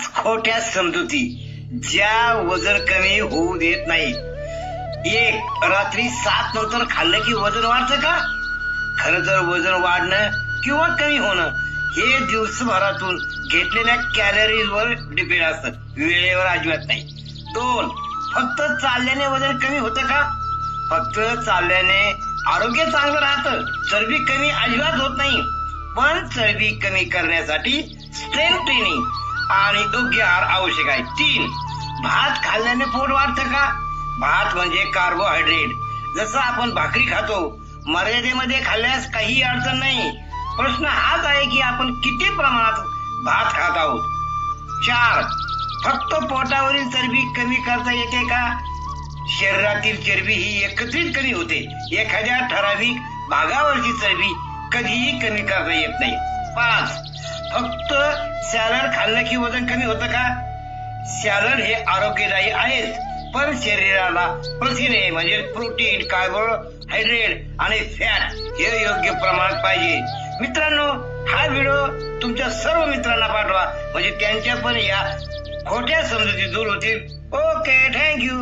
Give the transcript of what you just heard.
5 खोट्या समजुती ज्या वजन कमी होऊ देत नाही. 1. रात्री 7 नंतर खाल्लं की वजन वाढतं का? खरं तर वजन वाढणं किंवा कमी होणं हे दिवसभरातून घेतलेल्या कॅलरीजवर डिपेंड असतं, वेळेवर अजिबात नाही. 2. फक्त चालल्याने वजन कमी होतं का? फक्त चालल्याने आरोग्य चांगलं राहतं, चरबी कमी अजिबात होत नाही. पण चरबी कमी करण्यासाठी स्ट्रेंथ ट्रेनिंग आणि योग्य आहार आवश्यक आहे. 3. भात खाल्ल्याने पोट वाढतं का? भात म्हणजे कार्बोहायड्रेट. जसं आपण भाकरी खातो, मर्यादेमध्ये खाल्ल्यास काही अडचण नाही. प्रश्न हाच आहे की आपण किती प्रमाणात भात खात आहोत. 4. फक्त पोटावरील चरबी कमी करता येते का? शरीरातील चरबी ही एकत्रित कमी होते. एखाद्या ठराविक भागावरची चरबी कधीही कमी करता येत नाही. 5. फक्त सॅलड खाल्लं की वजन कमी होतं का? सॅलड हे आरोग्यदायी आहेच, पण शरीराला प्रथिने म्हणजे प्रोटीन, कार्बोहायड्रेट आणि फॅट हे योग्य प्रमाणात पाहिजे. मित्रांनो, हा व्हिडिओ तुमच्या सर्व मित्रांना पाठवा, म्हणजे त्यांच्या पण या खोट्या समजुती दूर होतील. Okay, thank you.